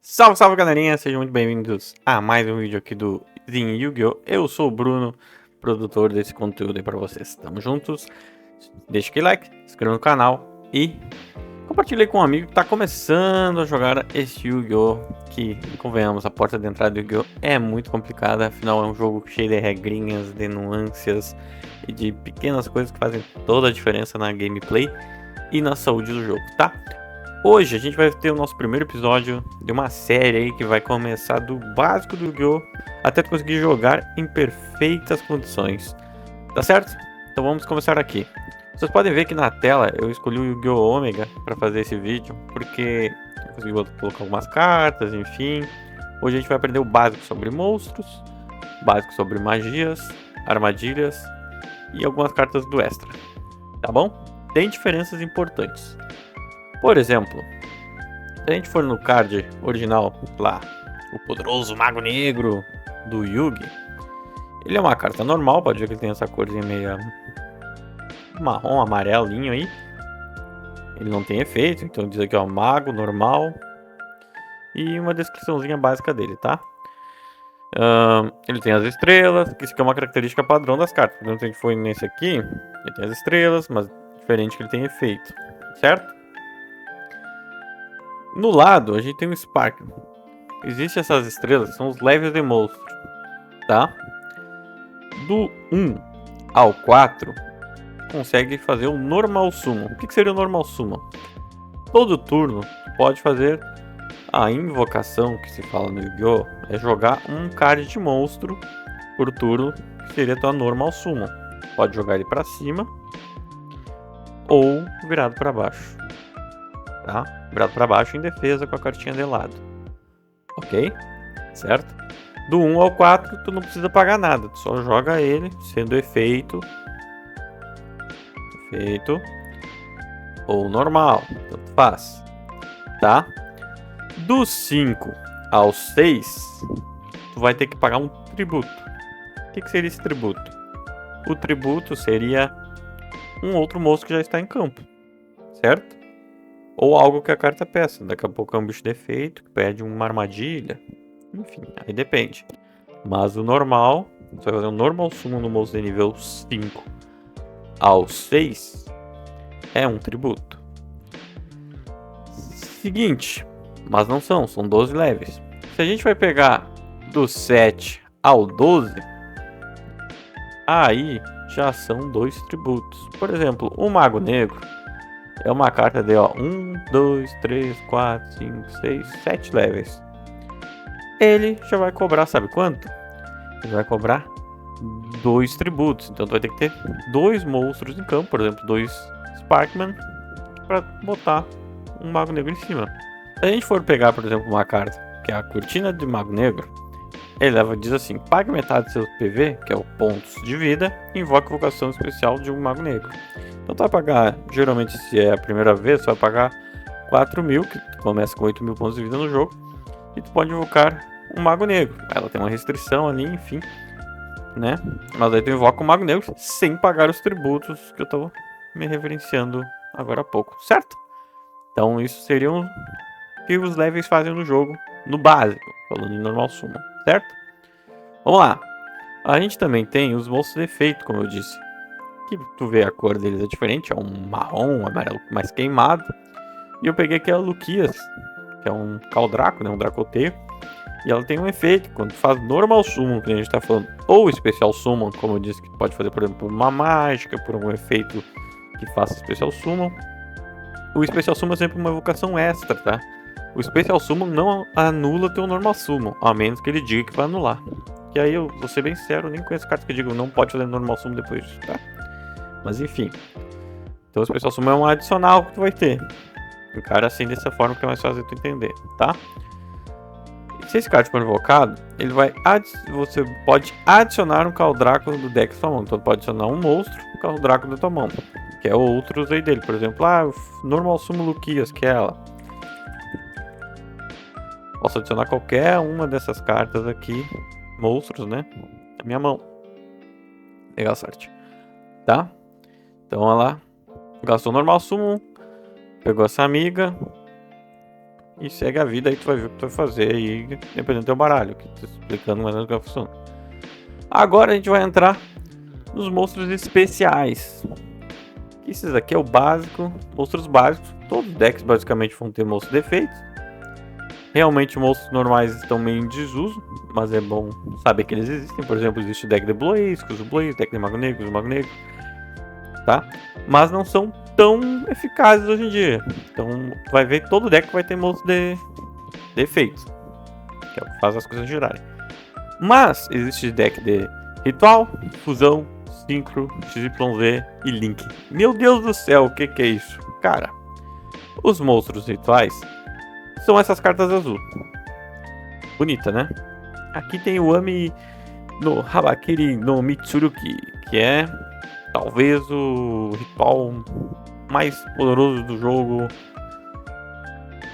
Salve, salve galerinha, sejam muito bem-vindos a mais um vídeo aqui do Zin Yu-Gi-Oh! Eu sou o Bruno, produtor desse conteúdo aí pra vocês. Tamo juntos, deixa aquele like, se inscreva no canal e compartilhe com um amigo que tá começando a jogar esse Yu-Gi-Oh! Que, convenhamos, a porta de entrada do Yu-Gi-Oh! É muito complicada, afinal é um jogo cheio de regrinhas, de nuances e de pequenas coisas que fazem toda a diferença na gameplay e na saúde do jogo, tá? Hoje a gente vai ter o nosso primeiro episódio de uma série aí que vai começar do básico do Yu-Gi-Oh! Até tu conseguir jogar em perfeitas condições. Tá certo? Então vamos começar aqui. Vocês podem ver que na tela eu escolhi o Yu-Gi-Oh! Ômega para fazer esse vídeo, porque eu consegui colocar algumas cartas, enfim. Hoje a gente vai aprender o básico sobre monstros, o básico sobre magias, armadilhas e algumas cartas do extra. Tá bom? Tem diferenças importantes. Por exemplo, se a gente for no card original lá, o poderoso Mago Negro do Yugi, ele é uma carta normal, pode ver que ele tem essa corzinha meio marrom, amarelinho aí. Ele não tem efeito, então diz aqui ó, Mago normal. E uma descriçãozinha básica dele, tá? Ele tem as estrelas, que isso aqui é uma característica padrão das cartas. Então se a gente for nesse aqui, ele tem as estrelas, mas diferente que ele tem efeito, certo? No lado, a gente tem um Spark. Existem essas estrelas, são os levels de monstro, tá? Do 1 ao 4, consegue fazer o Normal Summon. O que seria o Normal Summon? Todo turno, pode fazer a invocação, que se fala no Yu-Gi-Oh! É jogar um card de monstro por turno, que seria a tua Normal Summon. Pode jogar ele para cima ou virado para baixo, tá? Virado para baixo em defesa com a cartinha de lado. Ok? Certo? Do 1 ao 4 tu não precisa pagar nada, tu só joga ele, sendo efeito ou normal, tanto faz, tá? Do 5 ao 6 tu vai ter que pagar um tributo. O que seria esse tributo? O tributo seria um outro monstro que já está em campo, certo? Ou algo que a carta peça, daqui a pouco é um bicho de efeito que pede uma armadilha. Enfim, aí depende. Mas o normal, você vai fazer um normal summon no monstro de nível 5 ao 6, é um tributo. Seguinte, mas não são 12 levels. Se a gente vai pegar do 7 ao 12, aí já são 2 tributos. Por exemplo, o Mago Negro é uma carta de 1, 2, 3, 4, 5, 6, 7 levels. Ele já vai cobrar, sabe quanto? Ele vai cobrar 2 tributos. Então tu vai ter que ter 2 monstros em campo, por exemplo, 2 Sparkman, para botar um Mago Negro em cima. Se a gente for pegar, por exemplo, uma carta que é a Cortina de Mago Negro, ele diz assim: pague metade do seu PV, que é o pontos de vida, e invoque a invocação especial de um Mago Negro. Então tu vai pagar, geralmente se é a primeira vez, tu vai pagar 4.000, que tu começa com 8.000 pontos de vida no jogo, e tu pode invocar um Mago Negro. Ela tem uma restrição ali, enfim, né? Mas aí tu invoca o Mago Negro sem pagar os tributos que eu tô me referenciando agora há pouco, certo? Então isso seriam o que os levels fazem no jogo, no básico, falando em normal summon, certo? Vamos lá. A gente também tem os monstros de efeito, como eu disse, que tu vê a cor deles é diferente, é um marrom, um amarelo mais queimado. E eu peguei aqui a Luquias, que é um Caldraco, né, um Dracoteio. E ela tem um efeito, quando tu faz normal summon, que a gente tá falando, ou especial summon, como eu disse, que pode fazer, por exemplo, por uma mágica, por um efeito que faça especial summon. O especial summon é sempre uma evocação extra, tá? O especial summon não anula teu normal summon, a menos que ele diga que vai anular. E aí eu vou ser bem sincero, nem conheço cartas que digam não pode fazer normal summon depois disso, tá? Mas enfim. Então o especial summon é um adicional que tu vai ter. Encara assim dessa forma que é mais fácil de tu entender, tá? Se esse card for invocado, ele vai você pode adicionar um Caldraco do deck da sua mão. Então pode adicionar um monstro, um Caldraco da tua mão, que é outros aí dele. Por exemplo, Normal Summon Luquias, que é ela. Posso adicionar qualquer uma dessas cartas aqui, monstros, né, na minha mão. Legal, sorte. Tá? Então ela gastou Normal Summon, pegou essa amiga, e segue a vida, aí tu vai ver o que tu vai fazer aí, dependendo do teu baralho, que tô explicando mais ou menos como funciona. Agora a gente vai entrar nos monstros especiais. Esses aqui é o básico, monstros básicos. Todos os decks basicamente vão ter monstros defeitos. Realmente monstros normais estão meio em desuso, mas é bom saber que eles existem. Por exemplo, existe o deck de Blaze, Cuso Blaze, deck de Mago Negro, Mago Negro, tá? Mas não são tão eficazes hoje em dia. Então vai ver todo deck vai ter monstros de defeitos, que é o que faz as coisas girarem. Mas existe deck de Ritual, Fusão, Synchro, XYZ e Link. Meu Deus do céu, o que é isso? Cara, os monstros rituais são essas cartas azul. Bonita, né? Aqui tem o Ami no Habakiri no Mitsuruki, que é talvez o ritual mais poderoso do jogo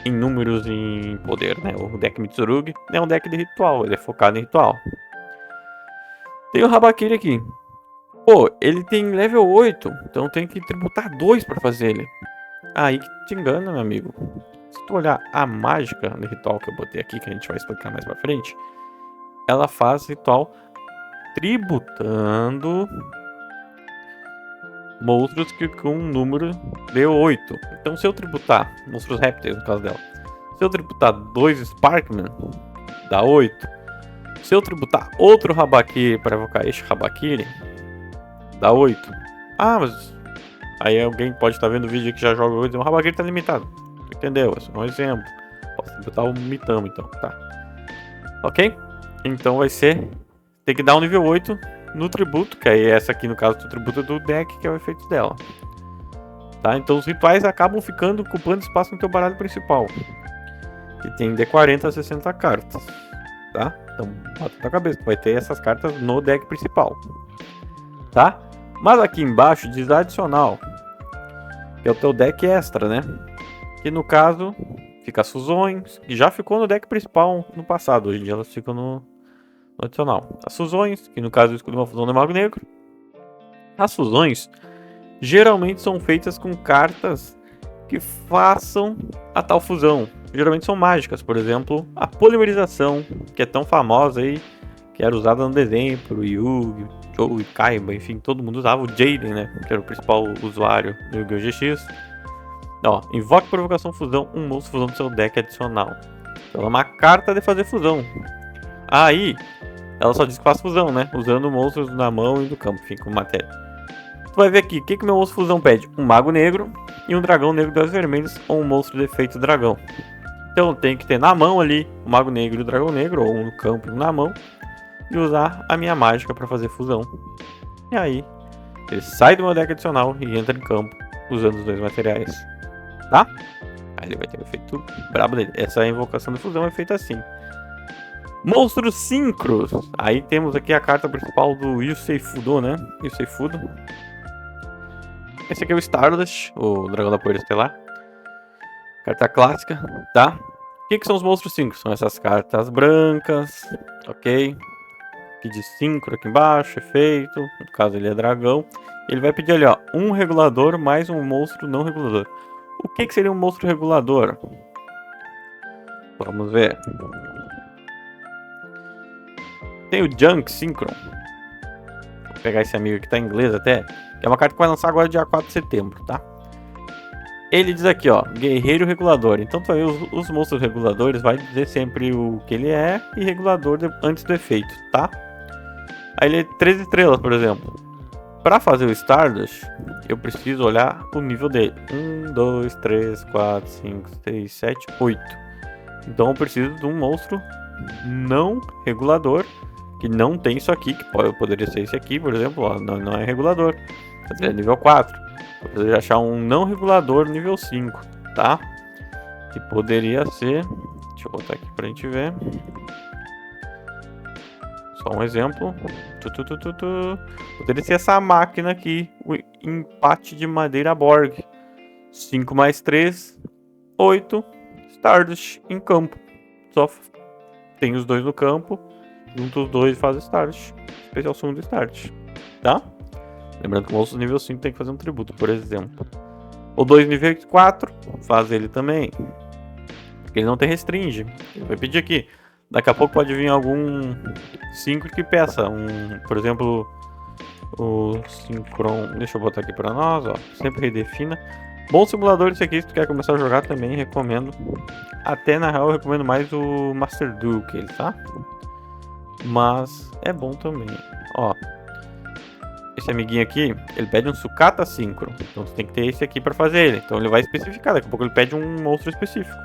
em números e em poder, né? O deck Mitsurugi é um deck de ritual, ele é focado em ritual. Tem o Habakiri aqui. Pô, ele tem level 8, então tem que tributar 2 para fazer ele. Aí que te engana, meu amigo. Se tu olhar a mágica do ritual que eu botei aqui, que a gente vai explicar mais pra frente, ela faz ritual tributando monstros que com um número de 8. Então se eu tributar, monstros répteis no caso dela, se eu tributar 2 Sparkman, dá 8. Se eu tributar outro Habakiri para evocar este Habakiri, dá 8. Ah, mas aí alguém pode estar vendo o vídeo que já joga 8 e dizer, o Habakiri tá limitado. Entendeu? Esse é um exemplo. Posso tributar o Mitamo então, tá? Ok? Então vai ser, tem que dar um nível 8 no tributo, que aí essa aqui no caso do tributo do deck, que é o efeito dela. Tá? Então os rituais acabam ficando ocupando espaço no teu baralho principal, que tem de 40 a 60 cartas. Tá? Então bota na cabeça, tu vai ter essas cartas no deck principal. Tá? Mas aqui embaixo diz adicional, que é o teu deck extra, né? Que no caso fica as fusões, que já ficou no deck principal no passado, hoje em dia elas ficam no adicional. As fusões, que no caso eu escolhi uma fusão de Mago Negro. As fusões geralmente são feitas com cartas que façam a tal fusão. Geralmente são mágicas, por exemplo, a polimerização, que é tão famosa aí, que era usada no desenho por Yugi, Joe e Kaiba, enfim, todo mundo usava. O Jaden, né, que era o principal usuário do Yu-Gi-Oh! GX. Ó, invoque provocação fusão, um monstro fusão do seu deck adicional. Então ela é uma carta de fazer fusão. Aí, ela só diz que faz fusão, né? Usando monstros na mão e no campo, enfim, com matéria. Tu vai ver aqui, o que meu monstro fusão pede? Um mago negro e um dragão negro de olhos vermelhos ou um monstro de efeito dragão. Então tem que ter na mão ali o mago negro e o dragão negro, ou um no campo e um na mão, e usar a minha mágica para fazer fusão. E aí, ele sai do meu deck adicional e entra em campo usando os dois materiais. Tá? Aí ele vai ter o efeito brabo dele. Essa invocação de fusão é feita assim. Monstros Synchros. Aí temos aqui a carta principal do Yusei Fudo, né? Yusei Fudo. Esse aqui é o Stardust, o dragão da poeira estelar. Carta clássica, tá? O que são os monstros Synchros? São essas cartas brancas, ok? Pedir Synchro aqui embaixo, efeito. No caso ele é dragão. Ele vai pedir ali, ó, um regulador mais um monstro não regulador. O que seria um monstro regulador? Vamos ver. Tem o Junk Synchron. Vou pegar esse amigo que tá em inglês até. Que é uma carta que vai lançar agora dia 4 de setembro, tá? Ele diz aqui, ó, guerreiro regulador. Então tu vai ver os monstros reguladores, vai dizer sempre o que ele é e regulador antes do efeito, tá? Aí ele é 3 estrelas, por exemplo. Para fazer o Stardust, eu preciso olhar o nível dele. 1, 2, 3, 4, 5, 6, 7, 8. Então eu preciso de um monstro não regulador, que não tem isso aqui, que poderia ser esse aqui, por exemplo, ó, não é regulador. É nível 4. Eu preciso achar um não regulador nível 5, tá? Que poderia ser... Deixa eu botar aqui pra gente ver. Só um exemplo. Poderia ser essa máquina aqui, o empate de madeira Borg. 5 mais 3, 8. Stardust em campo. Só tem os dois no campo. Junta os dois e faz Stardust. Especial sumo do Stardust. Tá? Lembrando que o monstro nível 5 tem que fazer um tributo, por exemplo. O 2 nível 4 faz ele também. Porque ele não te restringe. Ele vai pedir aqui. Daqui a pouco pode vir algum Synchro que peça. Por exemplo, o Synchron. Deixa eu botar aqui pra nós, ó. Sempre redefina. Bom simulador esse aqui, se tu quer começar a jogar também, recomendo. Até na real eu recomendo mais o Master Duel que ele, tá? Mas é bom também. Ó. Esse amiguinho aqui, ele pede um sucata Synchro. Então você tem que ter esse aqui pra fazer ele. Então ele vai especificar, daqui a pouco ele pede um monstro específico.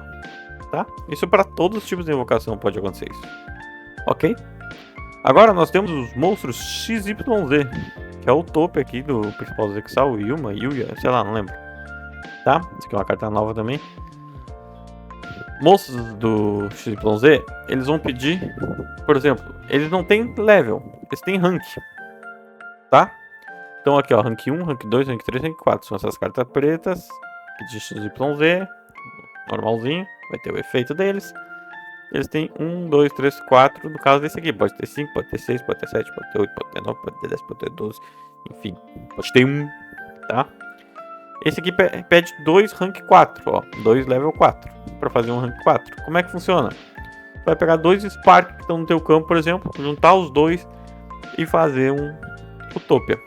Tá? Isso para todos os tipos de invocação pode acontecer isso. Ok? Agora nós temos os monstros XYZ, que é o topo aqui do principal Zexal, Yuma, Yuya, sei lá, não lembro. Tá? Isso aqui é uma carta nova também. Monstros do XYZ, eles vão pedir, por exemplo, eles não têm level, eles têm rank. Tá? Então aqui ó, rank 1, rank 2, rank 3, rank 4. São essas cartas pretas, de XYZ, normalzinho. Vai ter o efeito deles. Eles têm 1, 2, 3, 4. No caso desse aqui, pode ter 5, pode ter 6, pode ter 7, pode ter 8, pode ter 9, pode ter 10, pode ter 12. Enfim, pode ter 1, tá? Esse aqui pede 2 rank 4, ó. 2 level 4, pra fazer um rank 4. Como é que funciona? Vai pegar 2 Spark que estão no teu campo, por exemplo, juntar os dois e fazer um Utopia.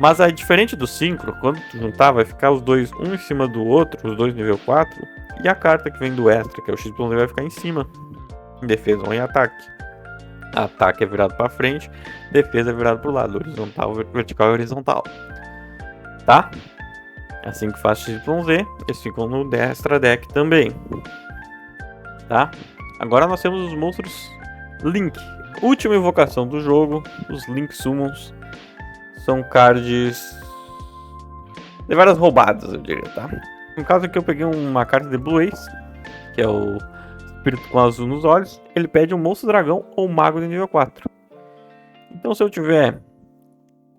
Mas aí, diferente do Synchro, quando tu juntar, vai ficar os dois um em cima do outro, os dois nível 4. E a carta que vem do extra, que é o XYZ, vai ficar em cima. Em defesa ou em ataque. Ataque é virado para frente, defesa é virado para o lado. Horizontal, vertical e horizontal. Tá? Assim que faz XYZ, eles ficam no extra deck também. Tá? Agora nós temos os monstros Link. Última invocação do jogo, os Link Summons. São cards de várias roubadas, eu diria, tá? No caso aqui eu peguei uma carta de Blue Ace, que é o espírito com azul nos olhos. Ele pede um monstro dragão ou mago de nível 4. Então se eu tiver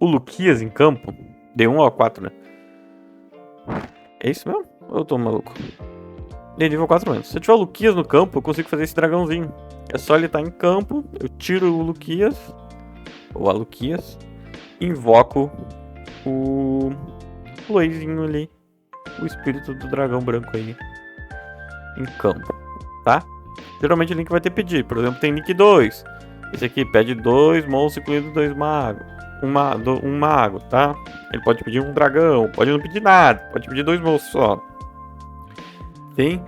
o Luquias em campo, de 1 ao 4, né? É isso mesmo? Ou eu tô maluco? De nível 4 menos. Se eu tiver o Luquias no campo, eu consigo fazer esse dragãozinho. É só ele estar em campo, eu tiro o Luquias, ou a Luquias, invoco o Luizinho ali, o espírito do dragão branco aí em campo, tá? Geralmente o Link vai ter pedir, por exemplo, tem Link 2. Esse aqui pede 2 monstros incluindo 2 magos. Um mago, tá? Ele pode pedir um dragão, pode não pedir nada, pode pedir 2 monstros só. Tem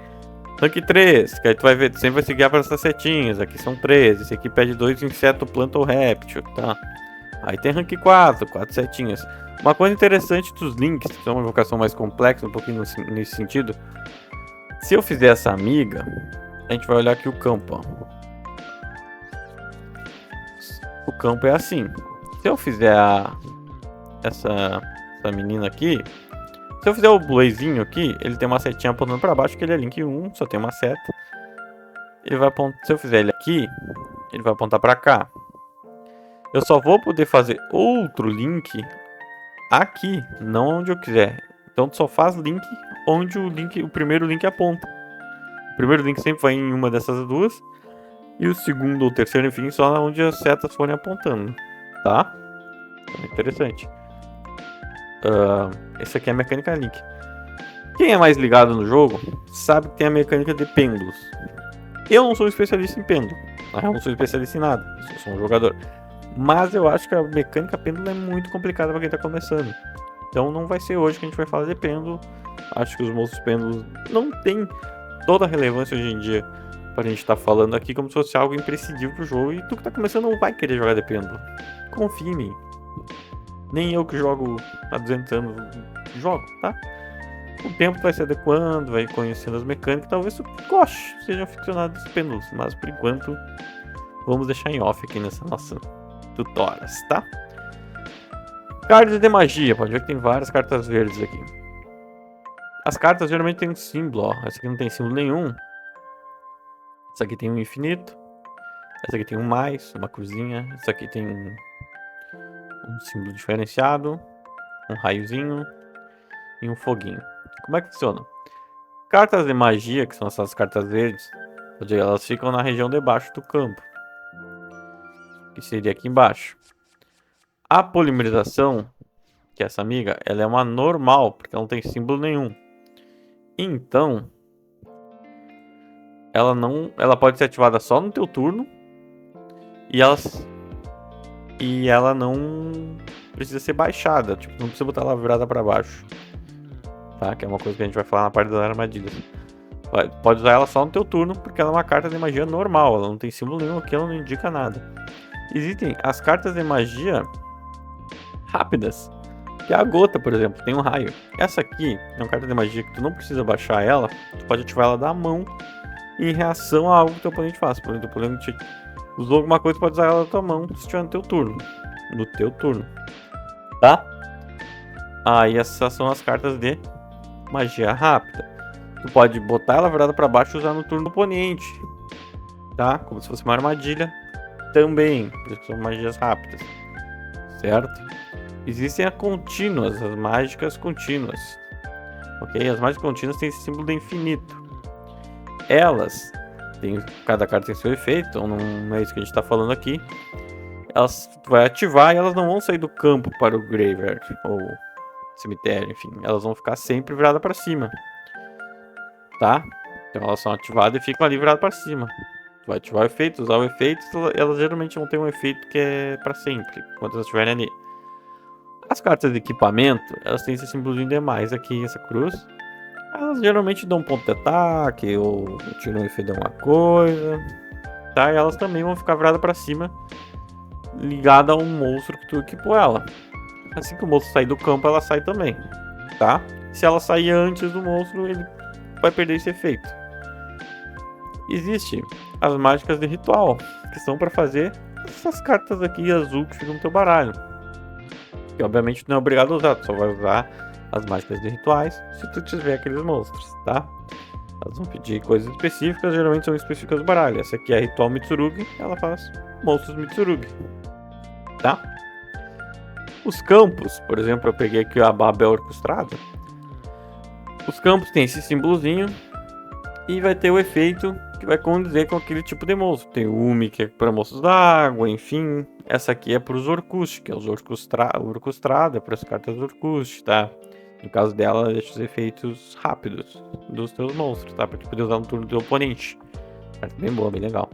Rank 3, que aí tu vai ver, tu sempre vai se guiar para essas setinhas. Aqui são 13. Esse aqui pede 2 inseto, planta ou réptil, tá? Aí tem rank 4 setinhas. Uma coisa interessante dos links, que é uma invocação mais complexa, um pouquinho nesse sentido. Se eu fizer essa amiga, a gente vai olhar aqui o campo, ó. O campo é assim. Se eu fizer essa menina aqui, se eu fizer o Blazinho aqui, ele tem uma setinha apontando para baixo, que ele é link 1, só tem uma seta. Ele vai apontar, se eu fizer ele aqui, ele vai apontar para cá. Eu só vou poder fazer outro link aqui, não onde eu quiser. Então tu só faz link onde o primeiro link aponta. O primeiro link sempre vai em uma dessas duas. E o segundo ou terceiro, enfim, só onde as setas forem apontando. Tá? Então, interessante. Esse aqui é a mecânica link. Quem é mais ligado no jogo sabe que tem a mecânica de pêndulos. Eu não sou especialista em pêndulo. Eu não sou especialista em nada. Eu sou um jogador. Mas eu acho que a mecânica pêndulo é muito complicada para quem está começando. Então não vai ser hoje que a gente vai falar de pêndulo. Acho que os monstros pêndulos não tem toda a relevância hoje em dia para a gente estar falando aqui como se fosse algo imprescindível pro jogo. E tu que está começando não vai querer jogar de pêndulo. Confia em mim. Nem eu que jogo há 200 anos jogo, tá? O tempo vai se adequando, vai conhecendo as mecânicas. Talvez tu goste, seja aficionado dos pêndulos. Mas por enquanto vamos deixar em off aqui nessa nossa tutorials, tá? Cartas de magia, pode ver que tem várias cartas verdes aqui. As cartas geralmente tem um símbolo, ó. Essa aqui não tem símbolo nenhum. Essa aqui tem um infinito. Essa aqui tem um mais, uma cruzinha. Essa aqui tem um símbolo diferenciado, um raiozinho e um foguinho. Como é que funciona? Cartas de magia, que são essas cartas verdes, elas ficam na região de baixo do campo, que seria aqui embaixo. A polimerização, que é essa amiga, ela é uma normal, porque ela não tem símbolo nenhum. Então, ela pode ser ativada só no teu turno. E ela não precisa ser baixada, tipo, não precisa botar ela virada pra baixo. Tá? Que é uma coisa que a gente vai falar na parte das armadilhas. Pode usar ela só no teu turno, porque ela é uma carta de magia normal, ela não tem símbolo nenhum aqui, ela não indica nada. Existem as cartas de magia rápidas, que é a gota, por exemplo, tem um raio. Essa aqui é uma carta de magia que tu não precisa baixar ela, tu pode ativar ela da mão em reação a algo que teu oponente faz. Por exemplo, o oponente usou alguma coisa, tu pode usar ela da tua mão se estiver no teu turno. No teu turno. Tá? Aí essas são as cartas de magia rápida. Tu pode botar ela virada pra baixo e usar no turno do oponente. Tá? Como se fosse uma armadilha. Também. Por isso são magias rápidas. Certo? Existem as contínuas. As mágicas contínuas. Ok? As mágicas contínuas têm esse símbolo de infinito. Elas... cada carta tem seu efeito. Então não é isso que a gente tá falando aqui. Elas tu vai ativar e elas não vão sair do campo para o graveyard. Ou cemitério, enfim. Elas vão ficar sempre viradas para cima. Tá? Então elas são ativadas e ficam ali viradas para cima. Tu vai ativar o efeito, usar o efeito, elas geralmente vão ter um efeito que é para sempre, enquanto elas estiverem ali. As cartas de equipamento, elas têm esse símbolozinho demais aqui, essa cruz. Elas geralmente dão um ponto de ataque, ou tiram um efeito de alguma coisa. Tá? E elas também vão ficar viradas para cima, ligada a um monstro que tu equipou ela. Assim que o monstro sair do campo, ela sai também. Tá? Se ela sair antes do monstro, ele vai perder esse efeito. Existe as mágicas de ritual, que são para fazer essas cartas aqui azul que ficam no teu baralho. Que obviamente não é obrigado a usar, tu só vai usar as mágicas de rituais se tu tiver aqueles monstros, tá? Elas vão pedir coisas específicas, geralmente são específicas do baralho. Essa aqui é a ritual Mitsurugi, ela faz monstros Mitsurugi, tá? Os campos, por exemplo, eu peguei aqui a Babel Orquestrada. Os campos tem esse símbolozinho e vai ter o efeito que vai condizer com aquele tipo de monstro. Tem o Umi, que é para monstros da água, enfim. Essa aqui é para os Orcust, que é os Orquestrada, para as cartas Orcust, tá? No caso dela, ela deixa os efeitos rápidos dos teus monstros, tá? Para tu poder usar no turno do teu oponente. Carta bem boa, bem legal.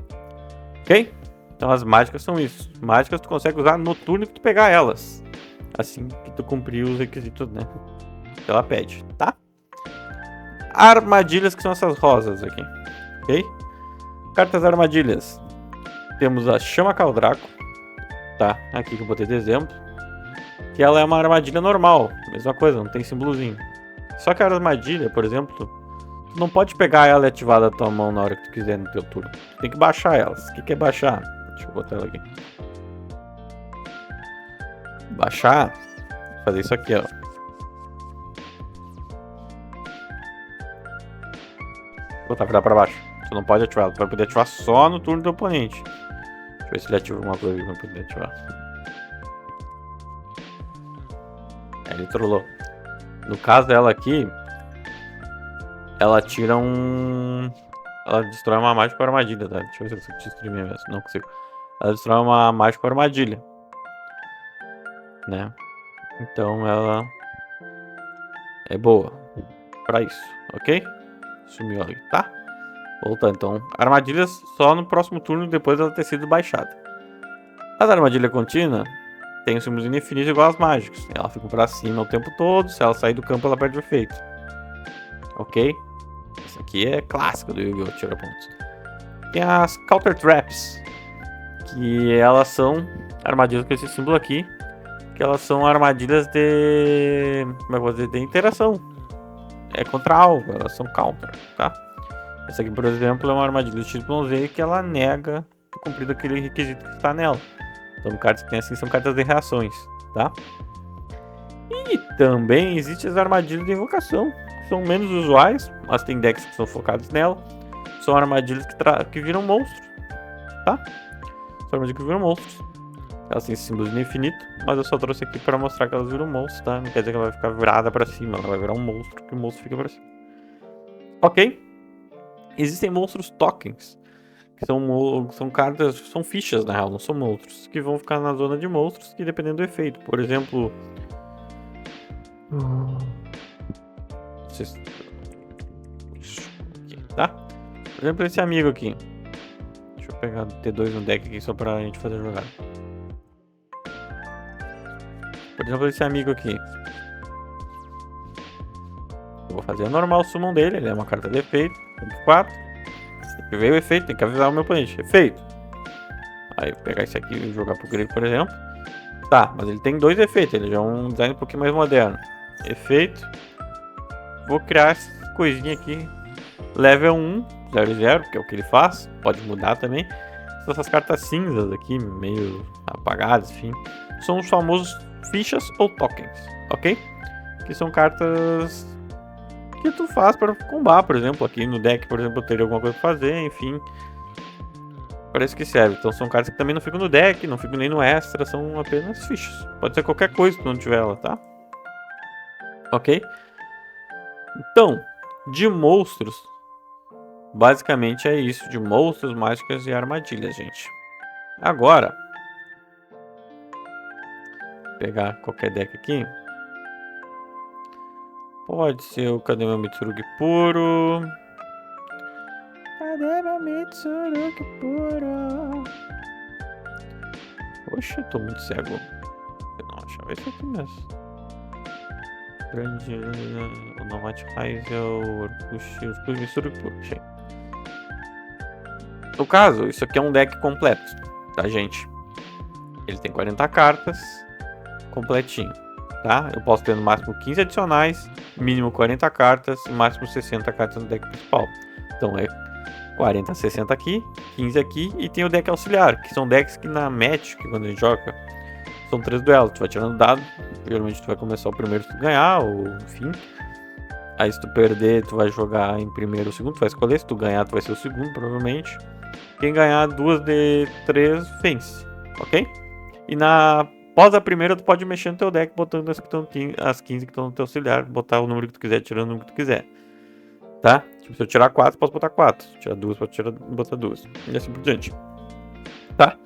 Ok? Então as mágicas são isso. Mágicas tu consegue usar no turno que tu pegar elas. Assim que tu cumprir os requisitos, né? Que ela pede, tá? Armadilhas, que são essas rosas aqui, ok? Cartas armadilhas. Temos a Chama Caldraco, tá? Aqui que eu botei de exemplo. Que ela é uma armadilha normal, mesma coisa, não tem símbolozinho. Só que a armadilha, por exemplo, tu não pode pegar ela e ativar da tua mão na hora que tu quiser no teu turno. Tu tem que baixar elas. O que é baixar? Deixa eu botar ela aqui. Baixar, vou fazer isso aqui, ó. Botar virar pra baixo. Tu não pode ativar ela, tu vai poder ativar só no turno do oponente. Deixa eu ver se ele ativa alguma coisa que vai poder ativar. Ele trollou. No caso dela aqui, ela tira um... Ela destrói uma mágica armadilha, tá? Deixa eu ver se eu consigo streamar mesmo. Não consigo. Ela destrói uma mágica armadilha, né? Então ela é boa pra isso, ok? Sumiu ali, tá? Voltando, então. Armadilhas só no próximo turno, depois dela ter sido baixada. As armadilhas contínuas tem um símbolo infinito igual às mágicas. Ela fica pra cima o tempo todo. Se ela sair do campo, ela perde o efeito. Ok? Essa aqui é clássica do Yu-Gi-Oh! Tira pontos. Tem as Counter Traps, que elas são armadilhas com esse símbolo aqui. Que elas são armadilhas de... como é que eu vou dizer? De interação. É contra algo, elas são counter, tá? Essa aqui, por exemplo, é uma armadilha do XYZ que ela nega cumprir aquele requisito que está nela. Então, cartas que tem assim são cartas de reações, tá? E também existem as armadilhas de invocação, que são menos usuais, mas tem decks que são focados nela. São armadilhas que viram monstros, tá? São armadilhas que viram monstros. Elas têm símbolos de infinito, mas eu só trouxe aqui para mostrar que elas viram monstros, tá? Não quer dizer que ela vai ficar virada para cima, ela vai virar um monstro, que o monstro fica para cima. Ok? Existem monstros tokens, que são cartas, são fichas na real, não são monstros, que vão ficar na zona de monstros, que dependendo do efeito. Por exemplo... tá? Por exemplo, esse amigo aqui. Deixa eu pegar T2 no deck aqui só pra gente fazer a jogada. Por exemplo, esse amigo aqui. Eu vou fazer a normal summon dele. Ele é uma carta de efeito. 4. Veio o efeito, tem que avisar o meu oponente. Efeito. Aí pegar esse aqui e jogar pro grego, por exemplo. Tá, mas ele tem 2 efeitos. Ele já é um design um pouquinho mais moderno. Efeito. Vou criar essa coisinha aqui. Level 1, 0, que é o que ele faz. Pode mudar também. Essas cartas cinzas aqui, meio apagadas, enfim. São os famosos fichas ou tokens, ok? Que são cartas que tu faz para combar, por exemplo. Aqui no deck, por exemplo, eu teria alguma coisa pra fazer, enfim. Para isso que serve. Então são cartas que também não ficam no deck, não ficam nem no extra, são apenas fichas. Pode ser qualquer coisa que tu não tiver ela, tá? Ok? Então, de monstros, basicamente é isso. De monstros, mágicas e armadilhas, gente. Agora, pegar qualquer deck aqui. Pode ser o Cadê meu Mitsurugi puro? Cadê meu Mitsurugi puro? Oxe, eu tô muito cego. Eu não achava isso aqui mesmo. Grande. O Nomad Raisel, o Orkush, Mitsurugi puro. Achei. No caso, isso aqui é um deck completo, tá, gente? Ele tem 40 cartas, completinho, tá? Eu posso ter no máximo 15 adicionais, mínimo 40 cartas e máximo 60 cartas no deck principal. Então é 40, 60 aqui, 15 aqui e tem o deck auxiliar, que são decks que na match, que quando a gente joga, são 3 duelos. Tu vai tirando dado, geralmente tu vai começar o primeiro se tu ganhar, ou enfim. Aí se tu perder, tu vai jogar em primeiro ou segundo, tu vai escolher. Se tu ganhar, tu vai ser o segundo, provavelmente. Quem ganhar 2 de 3 vence, ok? E após a primeira, tu pode mexer no teu deck, botando as 15 que estão no teu auxiliar, botar o número que tu quiser, tirando o número que tu quiser. Tá? Tipo, se eu tirar 4, posso botar 4. Se eu tirar 2, posso botar 2. E assim por diante. Tá?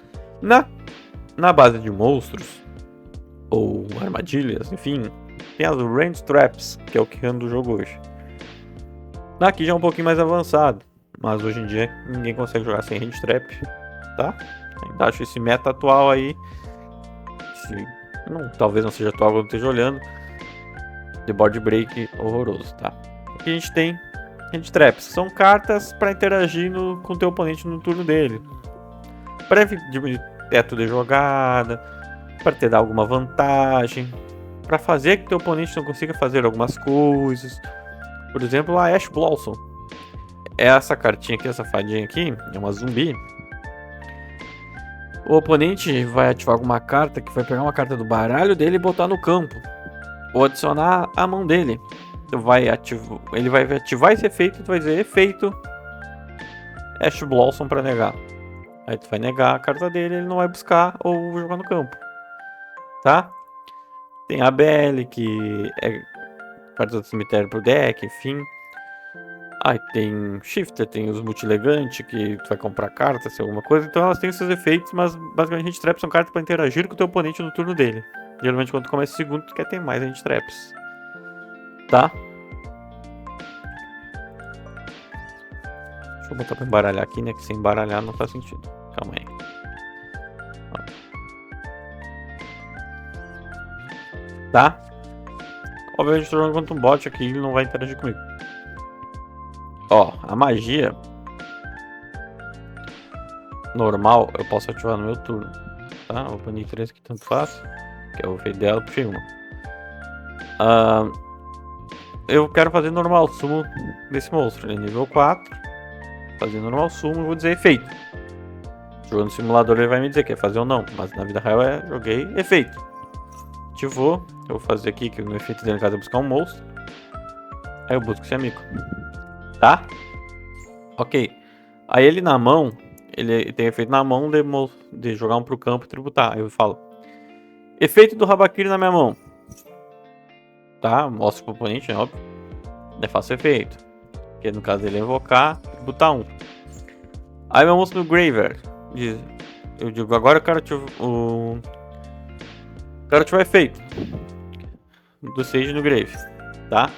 Na base de monstros, ou armadilhas, enfim, tem as Range Traps, que é o que anda do jogo hoje. Aqui já é um pouquinho mais avançado, mas hoje em dia ninguém consegue jogar sem Range Trap, tá? Ainda acho esse meta atual aí, talvez não seja atual quando eu esteja olhando, de board break horroroso, tá? Aqui a gente tem Range Traps, são cartas para interagir com o teu oponente no turno dele, para diminuir teto de jogada, para te dar alguma vantagem, para fazer que teu oponente não consiga fazer algumas coisas. Por exemplo, a Ash Blossom. Essa cartinha aqui, essa fadinha aqui, é uma zumbi. O oponente vai ativar alguma carta que vai pegar uma carta do baralho dele e botar no campo, ou adicionar a mão dele. Ele vai ativar esse efeito e tu vai dizer efeito Ash Blossom para negar. Aí tu vai negar a carta dele, ele não vai buscar ou jogar no campo, tá? Tem a BL, que é carta do cemitério pro deck, enfim. Aí tem Shifter, tem os Multilegante, que tu vai comprar cartas, alguma coisa. Então elas têm esses efeitos, mas basicamente Range Traps são cartas para interagir com o teu oponente no turno dele. Geralmente quando tu começa o segundo, tu quer ter mais Range Traps, tá? Deixa eu botar pra embaralhar aqui, né? Que sem embaralhar não faz sentido. Calma aí. Tá? Obviamente eu tô jogando contra um bot aqui, ele não vai interagir comigo. Ó, a magia normal eu posso ativar no meu turno, tá? Vou banir 3 que tanto faz, que é o efeito dela, puxei uma. Eu quero fazer normal sumo desse monstro, ele é nível 4. Fazer normal sumo, vou dizer efeito. Jogando no simulador ele vai me dizer que é fazer ou não, mas na vida real joguei efeito. Ativou, eu vou fazer aqui que no efeito dele no caso é buscar um monstro. Aí eu busco esse amigo, tá? Ok. Aí ele na mão, ele tem efeito na mão de jogar um pro campo e tributar. Aí eu falo, efeito do Habakiri na minha mão. Tá? Mostra pro oponente, é óbvio. Daí faço efeito. Que no caso dele é invocar, tributar 1. Aí meu monstro no Graveyard. Eu digo, agora eu quero ativar efeito do Sage no Grave, tá?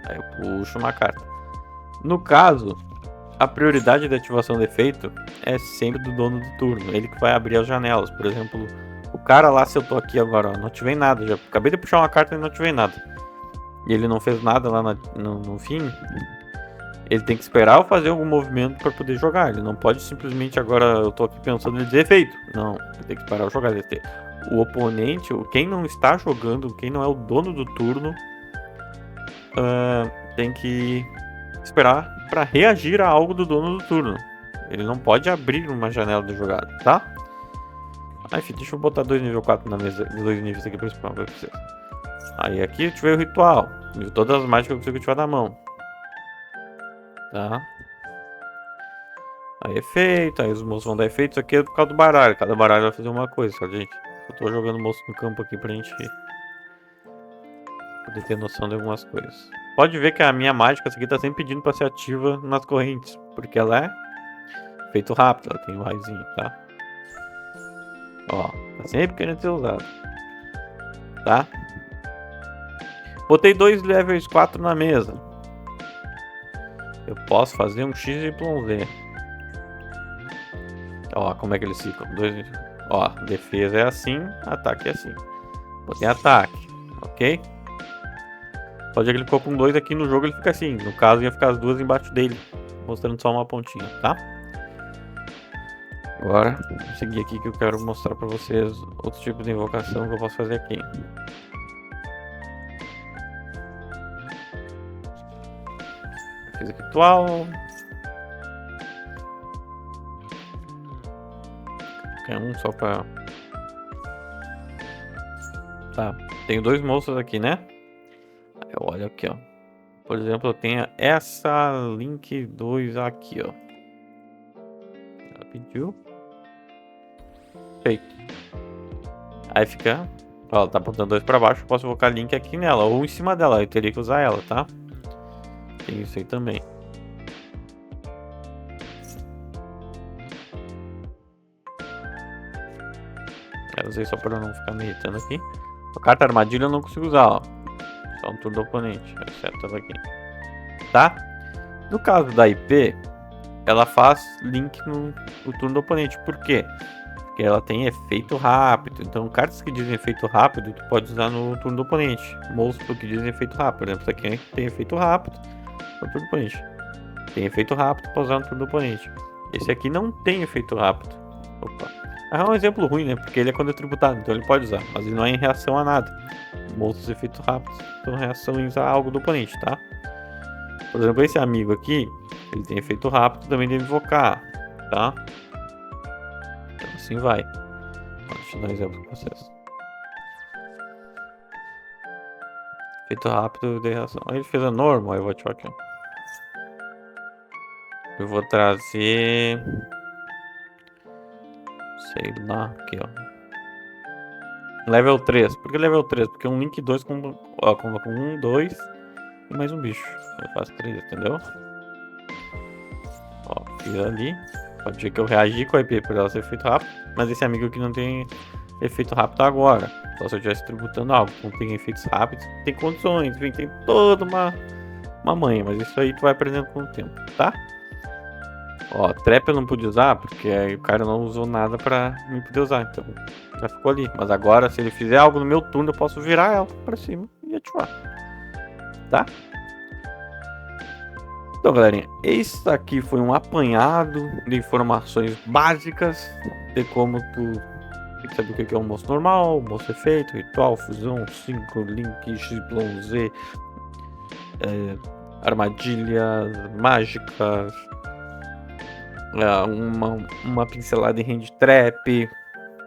Aí eu puxo uma carta. No caso, a prioridade de ativação do efeito é sempre do dono do turno. Ele que vai abrir as janelas. Por exemplo, o cara lá, se eu tô aqui agora, ó, não ativei nada. Já acabei de puxar uma carta e não ativei nada. E ele não fez nada lá no fim. Ele tem que esperar eu fazer algum movimento para poder jogar. Ele não pode simplesmente agora, eu tô aqui pensando em dizer efeito. Não, ele tem que esperar eu jogar. O oponente, quem não está jogando, quem não é o dono do turno, tem que esperar para reagir a algo do dono do turno. Ele não pode abrir uma janela de jogada, tá? Enfim, deixa eu botar 2 nível 4 na mesa, 2 níveis aqui para explicar pra vocês. Aí aqui eu ativei o ritual, todas as mágicas que eu consigo ativar na mão. Tá? Aí efeito, aí os moços vão dar efeito. Isso aqui é por causa do baralho. Cada baralho vai fazer uma coisa, só gente. Eu tô jogando o moço no campo aqui pra gente poder ter noção de algumas coisas. Pode ver que a minha mágica, essa aqui tá sempre pedindo pra ser ativa nas correntes, porque ela é efeito rápido, ela tem um raizinho, tá? Ó, tá sempre querendo ser usado. Tá? Botei 2 levels 4 na mesa. Eu posso fazer um XYZ. Ó, como é que eles ficam? Ó, defesa é assim, ataque é assim. Botei ataque, ok? Pode ver que ele ficou com 2 aqui no jogo, ele fica assim. No caso, ia ficar as duas embaixo dele, mostrando só uma pontinha, tá? Agora, vou seguir aqui que eu quero mostrar pra vocês outros tipos de invocação que eu posso fazer aqui. Fiz aqui ritual. Quer um só pra... Tá, tenho 2 moças aqui, né? Eu olho aqui, ó. Por exemplo, eu tenho essa Link 2 aqui, ó. Ela pediu. Feito. Aí fica... Ó, ela tá apontando 2 pra baixo. Eu posso colocar Link aqui nela. Ou em cima dela. Eu teria que usar ela, tá? Tem isso aí também. Eu usei só pra não ficar me irritando aqui. A carta armadilha eu não consigo usar, ó. Só um turno do oponente, exceto essa aqui. Tá? No caso da IP, ela faz link no turno do oponente. Por quê? Porque ela tem efeito rápido. Então, cartas que dizem efeito rápido, tu pode usar no turno do oponente. Monstro que dizem efeito rápido. Por exemplo, essa aqui tem efeito rápido no turno do oponente. Tem efeito rápido para usar no turno do oponente. Esse aqui não tem efeito rápido. Opa. É um exemplo ruim, né? Porque ele é quando é tributado, então ele pode usar. Mas ele não é em reação a nada. Monstros efeitos rápidos são reações a algo do oponente, tá? Por exemplo, esse amigo aqui, ele tem efeito rápido, também deve invocar, tá? Então assim vai. Deixa eu dar um exemplo pra vocês. Efeito rápido de reação. Aí ele fez a normal, eu vou ativar aqui. Eu vou trazer... Sei lá, aqui ó. Level 3. Por que level 3? Porque um Link 2 com 1, 2 e mais um bicho. Eu faço 3, entendeu? Ó, fiz ali. Pode ver que eu reagi com a IP por ela ser efeito rápido. Mas esse amigo aqui não tem efeito rápido agora. Só se eu estivesse tributando algo. Não tem efeitos rápidos, tem condições, enfim, tem toda uma manha. Mas isso aí tu vai aprendendo com o tempo, tá? Ó, trap eu não pude usar, porque aí o cara não usou nada pra me poder usar, então já ficou ali. Mas agora, se ele fizer algo no meu turno, eu posso virar ela pra cima e ativar, tá? Então, galerinha, esse aqui foi um apanhado de informações básicas de como tu tem que saber o que é um moço normal, moço efeito, ritual, fusão, synchro, link, XYZ, armadilhas mágicas, uma pincelada em hand trap,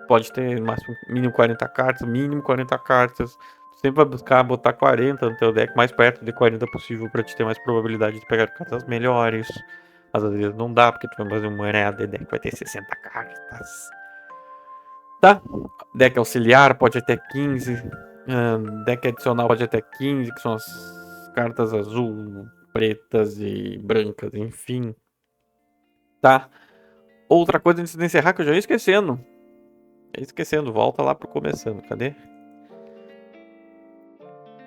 pode ter máximo, mínimo 40 cartas, sempre vai buscar botar 40 no teu deck, mais perto de 40 possível para te ter mais probabilidade de pegar cartas melhores, mas às vezes não dá, porque tu vai fazer uma areia de deck que vai ter 60 cartas, tá? Deck auxiliar pode até 15, deck adicional pode até 15, que são as cartas azul, pretas e brancas, enfim. Tá? Outra coisa antes de encerrar que eu já ia esquecendo. Volta lá pro começando. Cadê?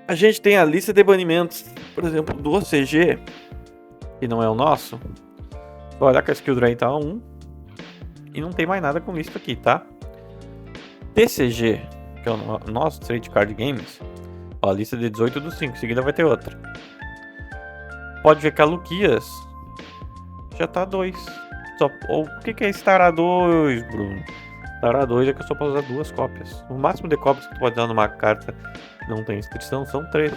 A gente tem a lista de banimentos. Por exemplo, do OCG, que não é o nosso. Vou olhar que a skill drain tá 1. E não tem mais nada com isso aqui, tá? TCG, que é o nosso Trade Card Games. Ó, a lista de 18 dos 5. Em seguida vai ter outra. Pode ver que a Luquias já tá 2. O que é esse Tara 2, Bruno? Tara 2 é que eu só posso usar 2 cópias. O máximo de cópias que tu pode dar numa carta que não tem inscrição são 3.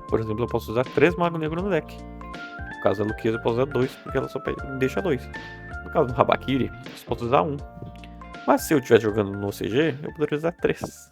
Por exemplo, eu posso usar 3 Mago Negro no deck. No caso da Luquias eu posso usar 2, porque ela só deixa 2. No caso do Habakiri, eu só posso usar 1. Mas se eu estiver jogando no CG, eu poderia usar 3.